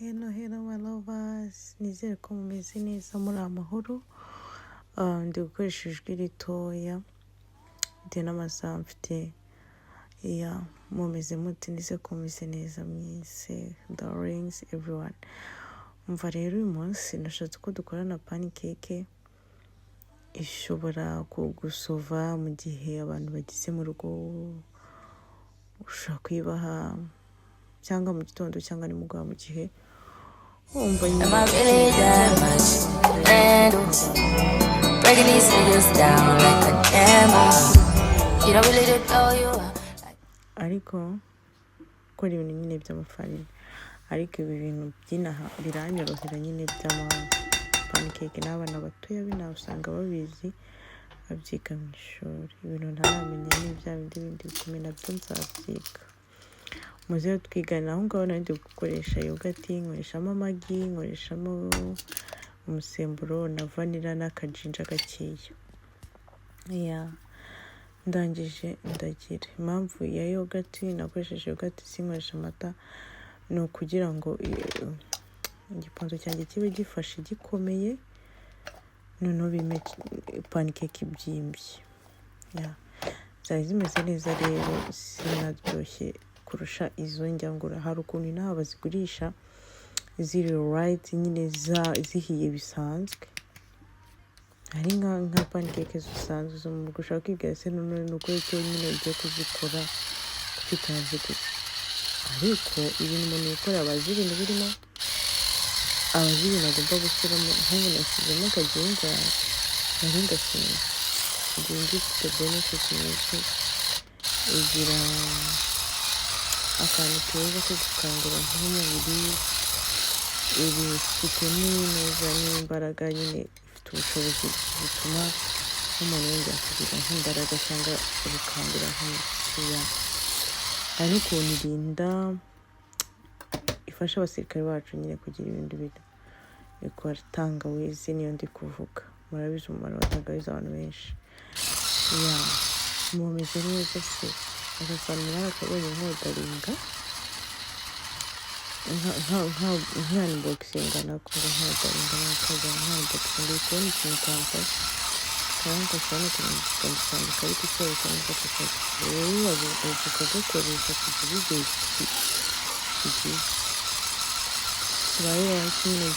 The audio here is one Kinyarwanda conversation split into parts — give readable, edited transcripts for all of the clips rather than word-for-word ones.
Hello my lovers, nizere ko mumeze neza muri amahoro. Ndi gukoresha ijwi ritoya ndi n'amasaha mfite mumeze mute, nizere ko mumeze neza mwese darlings everyone. Umva rero uyu munsi nashatse ko dukorana pancake ishobora kugusova mu gihe abantu bagize mu rugo, ushobora kuyibaha cyangwa mu gitondo cyangwa nimugoroba mu gihe wumva nyine ariko gukora ibintu nyine by'amafarini, ariko ibi bintu by'inaha biranyorohera nyine by'ama pancake. n'abana batoya binaha usanga babizi babyiga mu ishuri. Ibintu ntaramenya ni bya bindi bikomeye nabyo nzabyiga. Muze twigana aho ngaho, nari ndi gukoresha yogati, nkoreshamo amagi, nkoreshamo umusemburo na vanilla n'akajinja gakeya. Ndangije ndagira impamvu ya yogati, nakoresheje yogati sinkoresha amata, ni ukugira ngo igiponzo cyanjye kibe gifashe gikomeye, noneho bime pancake ibyimbye. Zari zimeze neza rero, sinaryoshye kurusha izo njyangura. Hari ukuntu inaha bazigurisha ziri right nyine zihiye bisanzwe, hari nka pancake zisanzwe zo mu rugo. Ushaka kwibwira se none nuko icyo nyine ugiye kuzikora kwitazi gusa, ariko ibintu umuntu yikora abazi ibintu birimo, abazi ibintu agomba gushyiramo. nk'ubu nashyizemo akagenda nari ngasinze. igihe ngifite benefit nyinshi, igira akantu keza ko gukangura nk'umubiri, ibifite neza n'imbaraga, nyine ifite ubushobozi butuma nk'umuntu yongera kugira nk'imbaraga cyangwa gukangura nk'umukiriya. Hari n'ukuntu irinda, ifasha abasirikare bacu nyine kugira ibintu bikora. Tangawizi niyo ndi kuvuga, murabizi umumaro wa tangawizi abantu benshi. Mumeze neza se? Agasana narakabonye nkodaringa nk'unboxinga nako nkodaringa nakaza nk'unboxinga ikoni ikintu cyamfasha kandi gashana kandika ariko icyerekezo n'igafasha rero ukagakoresha kugira igihe kigiye kibaye nyine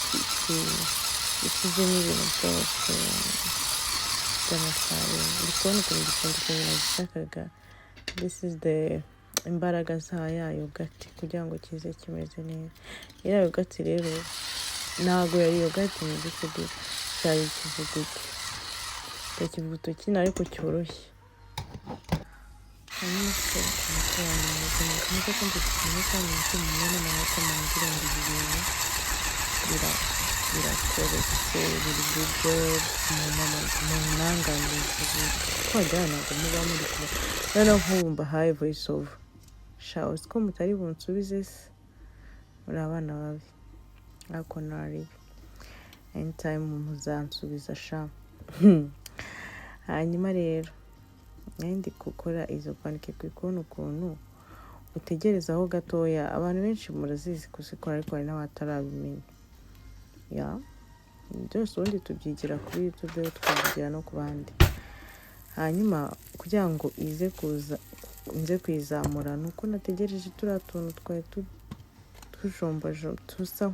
ikizemo ibintu byose by'amafaranga. Ndi kubona ukuntu gitandukanye nagishakaga. This is the imbaraga za yogati kugira ngo kize kimeze neza. Iriya yogati rero ntabwo yari yogati mu by'ukuri, cyari ikivuguto kino ariko cyoroshye. hanyuma se amafaranga nkuko kumvikana kandi n'umuntu n'amanota mangira ngo ibi bintu birakoretse, biri good, umuntu nanganiriza twajyana ntabwo muba muri kumwe. Noneho nk'ubu mbahaye voice over, sha uzi ko mutari bunsubize se, muri abana babi, ariko naribi anytime muzansubiza sha. Hanyuma rero ndi gukora izo pancake, kubona ukuntu utegerezaho gatoya. Abantu benshi murazizi kuzikora, ariko hari n'abatarabimenya. Byose ubundi tubyigira kuri YouTube, tukabigira no ku bandi. Hanyuma kugira ngo nze kwizamura, nuko nategereje turiya tuntu twari tujombaje tusa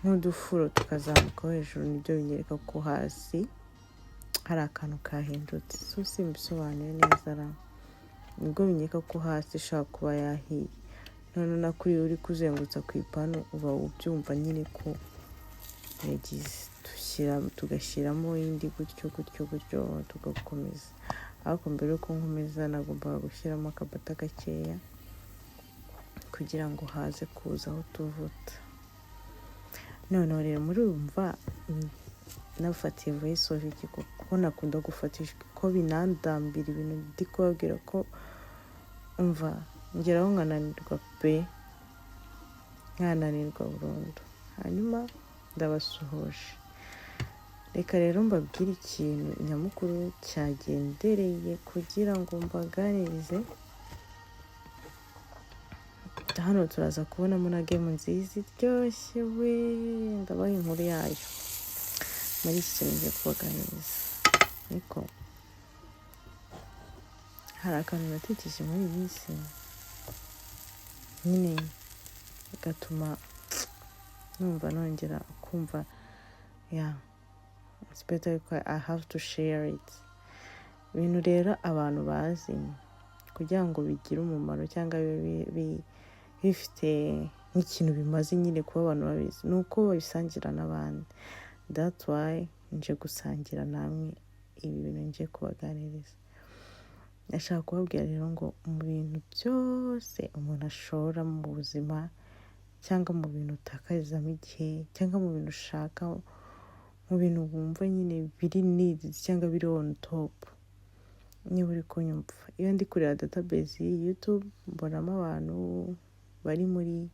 nk'udufuro tukazamuka hejuru, nibyo binyereka ko hasi hari akantu kahindutse. So simbisobanuye neza nibwo binyereka ko hasi ishaka kuba yahiye. none nakuri uri kuzengutsa ku ipanu uba ubyumva nyine ko yagize. tugashyiramo indi gutyo tugakomeza. Ariko mbere yuko nkomeza nagombaga gushyiramo akabata gakeya kugira ngo haze kuzaho tuvuta. Noneho rero murumva nafatiye voice over kuko nakunda gufatisha ko binandambira ibintu ndi kubabwira ko umva ngeraho nkananirwa burundu. Hanyuma ndabasuhuje. Reka rero mbabwire ikintu nyamukuru cyagendereye kugira ngo mbaganirize. hano turaza kubonamo na game nziza iryoshye we, ndabaha inkuru yayo muri iki kintu ngiye kubaganiriza. Ariko hari akantu natekereje muri iyi minsi nyine gatuma numva nongera kumva it's better I have to share it. Ibintu rero abantu bazi kugira ngo bigire umumaro cyangwa bifite nk'ikintu bimaze nyine kuba abantu babizi, nuko babisangira n'abandi. That's why nje gusangira namwe ibi bintu nje kubaganiriza. Nashaka kubabwira rero ngo mu bintu byose umuntu ashora mu buzima cyangwa mu bintu utakarizamo igihe cyangwa mu bintu ushaka, mu bintu wumva nyine biri needs cyangwa biri on top, niba uri kunyumva, iyo ndi kureba database YouTube mbonamo abantu bari muri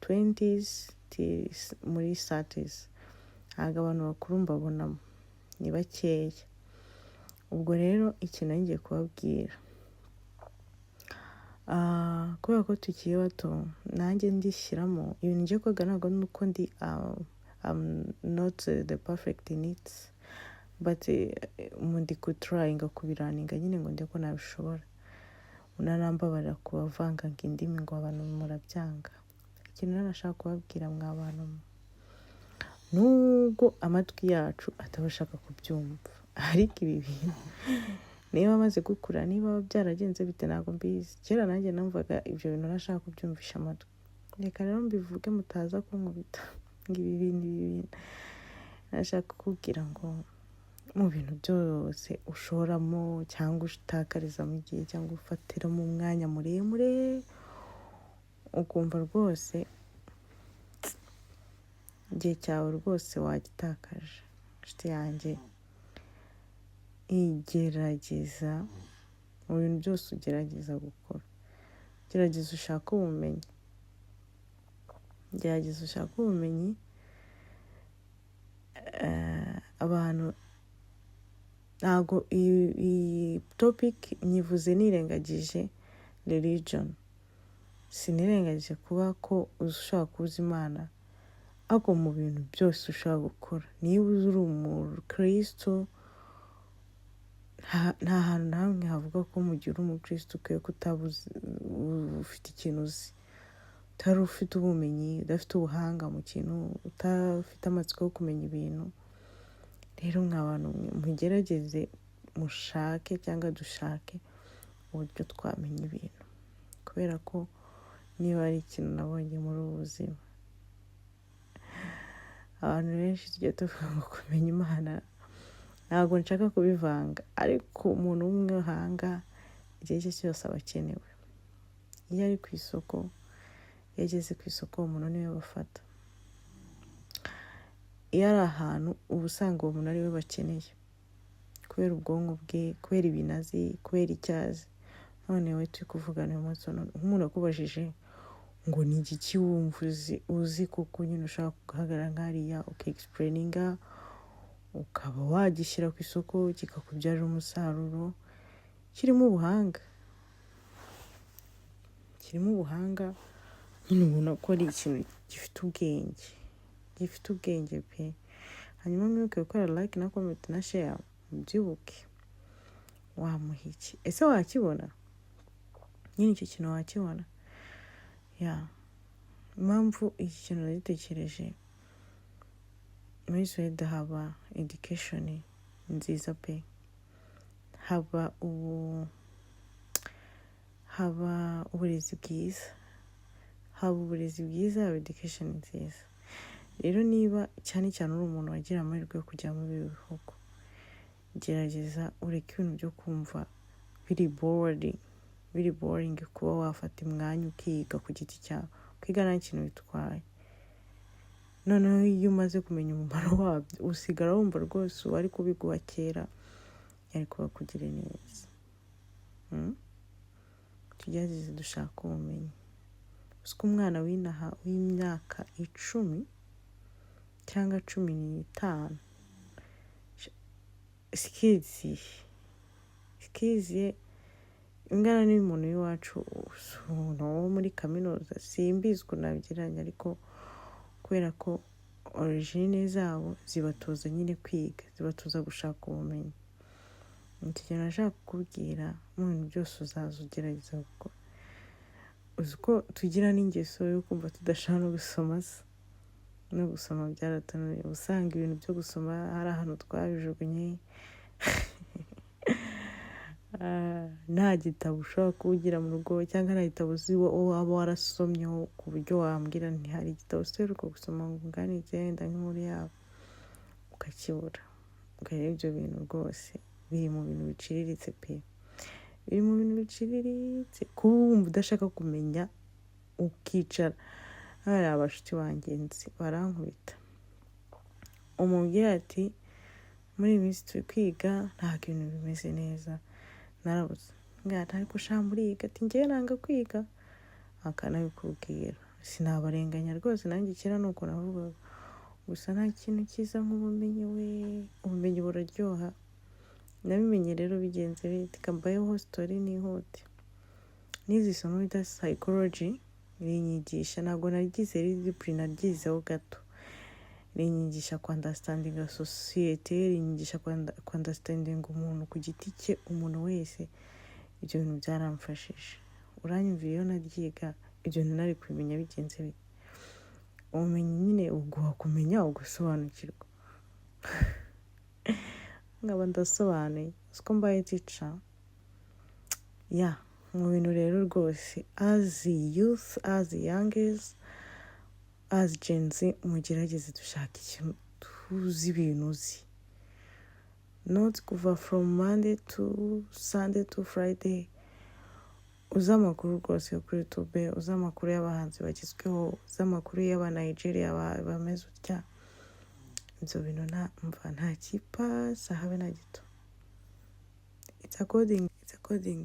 20s muri 30s, ntabwo abantu bakuru mbabonamo, ni bakeya. Ubwo rero ikintu ngiye kubabwira, kubera ko tukiri bato nanjye ndishyiramo ibintu ngiye koga, ntabwo nuko ndi I'm not the perfect in it, but ndi kutryinga kubiraninga nyine ngo ndeko nabishobora. Unanambabarira kubavanga indimi ngo abantu murabyanga. Ikintu nashaka kubabwira mwa bantu, nubwo amatwi yacu atabashaka kubyumva, ariko ibi bintu niba amaze gukura, niba byaragenze bite ntabwo mbizi. Kera nanjye numvaga ibyo bintu nashaka kubyumvisha amatwi. Reka rero mbivuge mutaza kunkubita ngo ibi bintu nashaka kubwira ngo mu bintu byose ushoramo cyangwa utakarizamo igihe cyangwa ufatiramo umwanya muremure ukumva rwose igihe cyawe rwose wagitakaje, inshuti yanjye, igerageza mu bintu byose ugerageza gukora, gerageza ushaka ubumenyi, gerageza ushaka ubumenyi. Abantu ntabwo iyi topic nyivuze nirengagije religion, sinirengagije kuba ko ushaka kuza Imana, ariko mu bintu byose ushaka gukora, niba uri umukristo, nta hantu na hamwe havuga ko mu gihe uri umukristo ukwiye kutabuze ufite ikintu uzi, utari ufite ubumenyi, udafite ubuhanga mu kintu, utafite amatsiko yo kumenya ibintu. Rero nk'abantu mugerageze mushake cyangwa dushake uburyo twamenya ibintu, kubera ko niba ari ikintu nabonye muri ubu buzima, abantu benshi tujya tuvuga ngo kumenya Imana, ntabwo nshaka kubivanga, ariko umuntu w'umuhanga igihe cye cyose aba akenewe. Iyo ari ku isoko, iyo ageze ku isoko umuntu niwe bafata. Iyo ari ahantu uba usanga uwo muntu ari we bakeneye, kubera ubwonko bwe, kubera ibintu azi, kubera icyo azi. None we turi kuvugana uyu munsi, nk'umuntu akubajije ngo ni igiki wumva uzi kuko nyine ushaka guhagarara nk'ariya uki-explaininga, ukaba wagishyira ku isoko kikakubyarira umusaruro. Kirimo ubuhanga, nyine ubona ko ari ikintu gifite ubwenge pe. Hanyuma mwibuke gukora like na comment na share, mubyibuke. Wamuha iki? Ese wakibona? Nyine icyo kintu wakibona? Impamvu iki kintu nagitekereje, muri Sweden haba education nziza pe, haba uburezi bwiza, haba education nziza. Rero niba cyane cyane uri umuntu wagira amahirwe yo kujya muri ibi bihugu, gerageza ureke ibintu byo kumva biri boring kuba wafata umwanya ukiga ku giti cyawe, kwiga nta kintu bitwaye. Noneho iyo umaze kumenya umumaro wabyo, usigara wumva rwose uwari kubiguha kera yari kuba kugire neza. Tugerageze dushaka ubumenyi. Uko umwana w'inaha w'imyaka 10 cyangwa 15, skills ye ingana n'umuntu w'iwacu wo muri kaminuza simbizi ukuntu nabigereranya, ariko kubera ko origine zabo zibatoza nyine kwiga, zibatoza gushaka ubumenyi. Iki kintu nashaka kukubwira, mu bintu byose uzaza ugerageza gukora. Uzi ko tugira n'ingeso yo kumva tudashaka no gusoma se, no gusoma byaratunaniye. Usanga ibintu byo gusoma hari ahantu twabijugunye nta gitabo ushobora kuwugira mu rugo, cyangwa nta gitabo uzi waba warasomyeho ku buryo wambwira ntihari igitabo useruka gusoma ngo unganize wenda nk'inkuru yabo, ukakibura. Rero ibyo bintu rwose biri mu bintu biciriritse pe, biri mu bintu biciriritse. Kuba wumva udashaka kumenya ukicara. Hari abashuti banjye nzi barankubita, umubwira ati muri iyi minsi turi kwiga ntabwo ibintu bimeze neza, narabuze ngata ariko shamburiga ati njyewe nanga kwiga, akanabikubwira. Sinabarenganya rwose, nanjye kera nuko navugaga, gusa nta kintu cyiza nk'ubumenyi. Ubumenyi buraryoha. Nabimenye rero bigenze bite, kambayeho story nihute. Nizi isomo bita psychology, rinyigisha, ntabwo naryize riri naryizeho gato, rinyigisha ku understanding a society, rinyigisha ku understanding umuntu ku giti cye, umuntu wese. Ibyo bintu byaramfashije. Uranyumviye iyo naryiga, ibyo bintu nari kubimenya bigenze bite. Ubumenyi nyine uguha kumenya ugasobanukirwa. Nkaba ndasobanuye uko mbaye teacher mu bintu rero rwose, as youth, as youngers, as Gen Z, mugerageze dushaka ikintu tuzi, ibintu uzi, not kuva from Monday to Sunday to Friday. Uzi amakuru rwose yo kuri YouTube, uzi amakuru y'abahanzi bagezweho, uzi amakuru y'Abanigeria bameze utya. Ibyo bintu nta kipasa habe na gito. It's according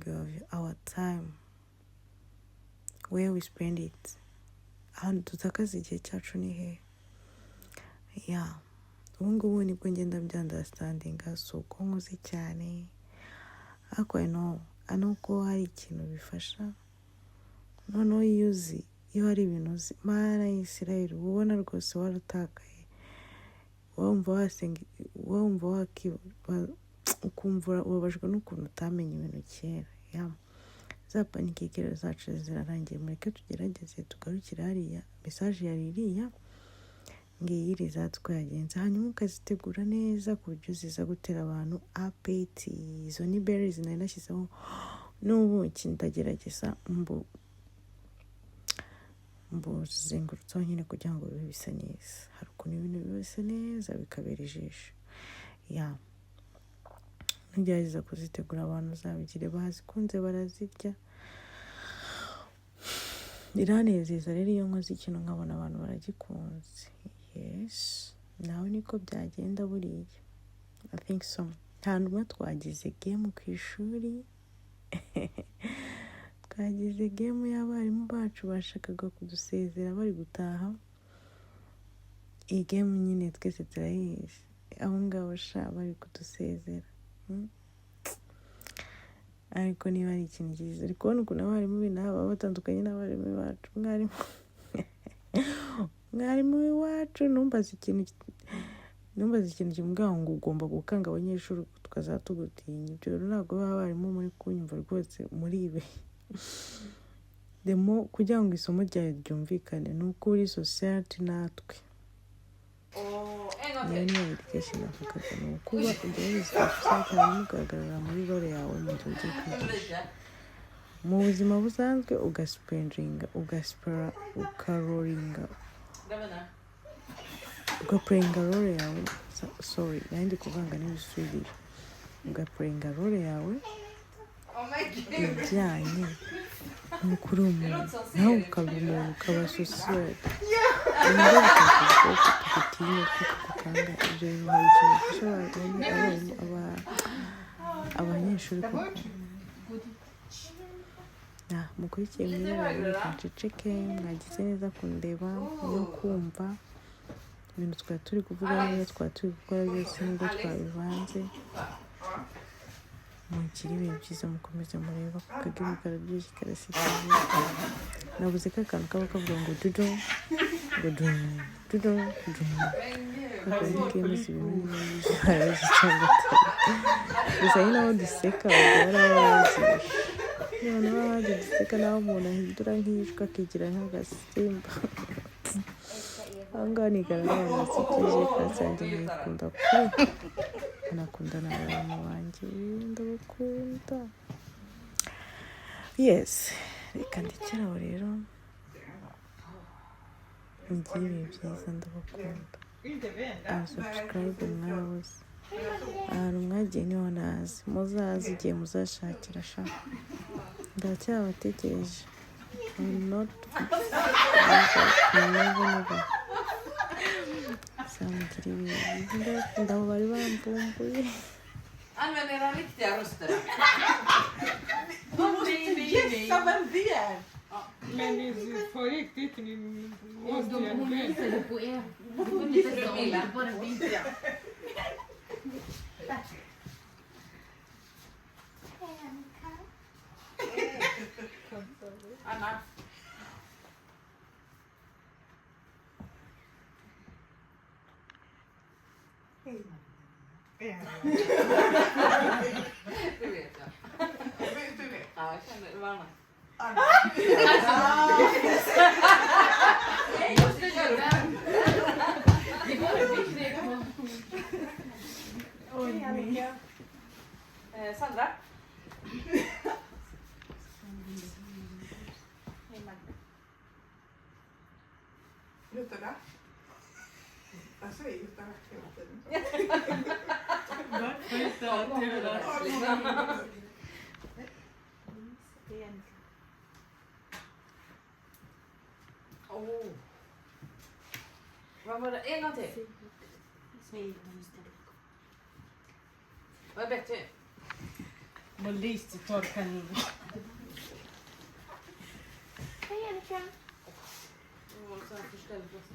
of our time, where we spend it. Ahantu tutakaza igihe cyacu ni he? Ubu ngubu nibwo ngenda byandastandinga, si uko nkuze cyane, ariko ano ko hari ikintu bifasha. Noneho iyo hari ibintu uzi, Mana y'Isirayeli, ubona rwose waratakaye, wumva ukumva ubabajwe n'ukuntu utamenye ibintu kera. Za panikikero zacu zirarangiye, mureke tugerageze tugarukire hariya. Message yari iriya ngiyi zatwagenze, hanyuma ukazitegura neza ku buryo ziza gutera abantu apeti. Izo ni berries nari nashyizeho n'ubuki, ndagerageza mbuzengurutseho nyine kugira ngo bibe bisa neza. Hari ukuntu ibintu biba bisa neza bikabera ijisho. Ntugerageza kuzitegura abantu uzabigire bazikunze barazirya. Iranezeza rero iyo nkoze ikintu nkabona abantu baragikunze. Yes, nawe niko byagenda buriya. I think so. Nta n'umwe twagize game ku ishuri. Twagize game y'abarimu bacu bashakaga kudusezera bari gutaha. Iyi game nyine twese turayizi, abo ngabo bari kudusezera. Ariko niba ari ikintu cyiza, uri kubona ukuntu abarimu b'inaha batandukanye n'abarimu bacu. Mwarimu w'iwacu numbaza ikintu kimuga ngo ugomba gukanga abanyeshuri tukazatugutinya. Ibyo rero ntabwo baba abarimu muri kunyumva rwose muri ibe. Demo kugira ngo isomo ryawe ryumvikane ni uko uri society natwe. Niyo niyo education avugaga, ni ukuba ugerageza gushaka mugaragara muri role yawe mu gihe ugiye kwigisha. Mu buzima busanzwe ugaspendinga, ugaplayinga role yawe. Sorry, nandi kuvanga n'ibisubire. Ugaplayinga role yawe ijyanye n'ukuri umuntu, nawe ukaba umuntu, ukaba society. Ibyo bikavuga ko tugutinya, tukagukanga. Ibyo bintu hari ikintu gishobora abanyeshuri koko. Mukurikiye muri reka nceceke, mwagize neza kundeba no kumva ibintu twari turi kuvuga neza, twari turi gukora byose nubwo twabivanze. mugire ibihe byiza mukomeze mureba ku kagemu kararyoshye karasikiye nabuze ka kantu kaba kavuga ngo dudu dudu dudu dudu kakandi kemuzi ibintu n'ibisharaje cyangwa gusa nyine aho duseka barabazi none baje duseka naho umuntu ahindura nk'ijwi akigira nk'agasimba angani garagara nasikije kasanze nkikunda kuri anakunda n'abantu banjye ndabakunda yes reka ndekeraho rero mugire ibihe byiza ndabakunda subscribe mwarabuze ahantu mwagiye niho nazi muzazi igihe muzashakira sha ndacyabategereje never samugire ibihe ndakunda abo bari bambumbuye Använd era riktiga röster. Du måste gissa vem vi är. Men ni på riktigt, ni måste ju Hon själv. visade på er. Du får inte testa om bara visa. Anna. Det vet jag. Vet du det? Ja, jag känner det var Anna. Måste göra. Det går inte på. Sandra. Jutta där. Jag säger Jutta hela tiden. Varför inte alltid Oh. Vad var det? En gång till. Vad är bättre? Man lite torkar ni. Hej Annika. Så här förställd röst.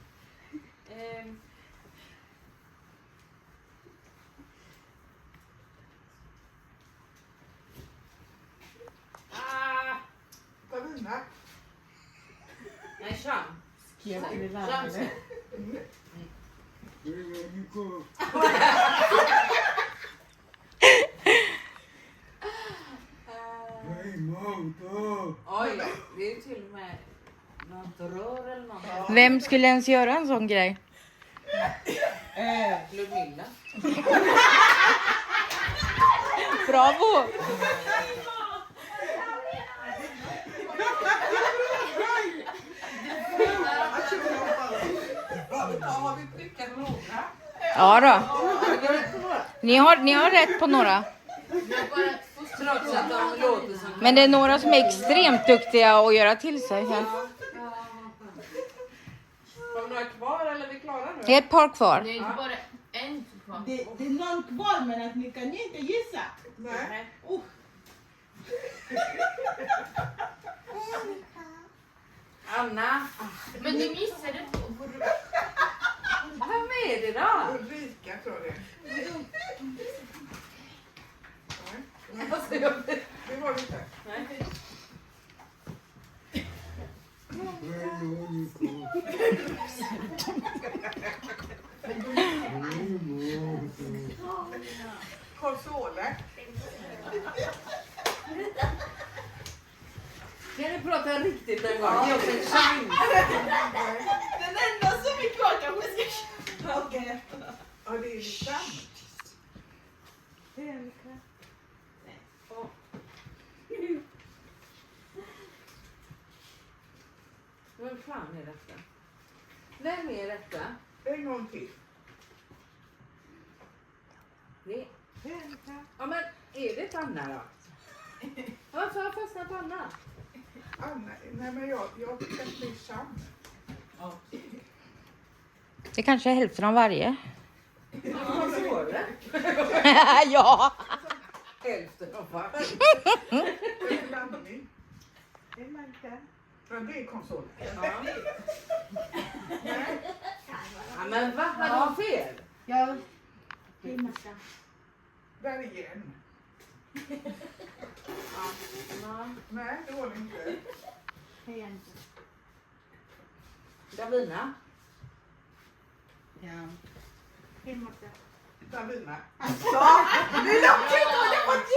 Karina. Nej, Sham. Skrek i Sham. landet. Oj, det är till och med något rör eller något. Vem skulle ens göra en sån grej? Ludmilla. Bravo! Har vi prickat några? Ja då. Ni har rätt på några. Trots att de låter som... Men det är några som är extremt duktiga att göra till sig. Här. Har vi några kvar eller är vi klara nu? Det är ett par kvar. Det är inte bara en kvar. Det är någon kvar men att ni kan inte gissa. Nej. Anna. Men du missade på. Vem är det då? Ulrika tror jag det är. Alltså, jag vet. Det var det inte. Nej. Konsole. Kan du prata riktigt en gång? Ge oss en chans. Den enda som är kvar kanske ska köpa. Okej. Ja, det är lite. Vem fan är detta? Vem är detta? En gång till. Det... Ja, men är det Anna då? Varför har jag fastnat på Anna? Anna, nej men jag tycker att det är Sam. Det kanske är hälften av varje. Vad står det? Ja. Hälften av varje. Det är en blandning. Men det är konsol. Ja. Ja, men vad? Hade hon fel? Ja. Där igen. Nej, det var det inte. Hej Annika. Davina. Ja. Hej Marta. Davina. Alltså, det låter ju som att jag fått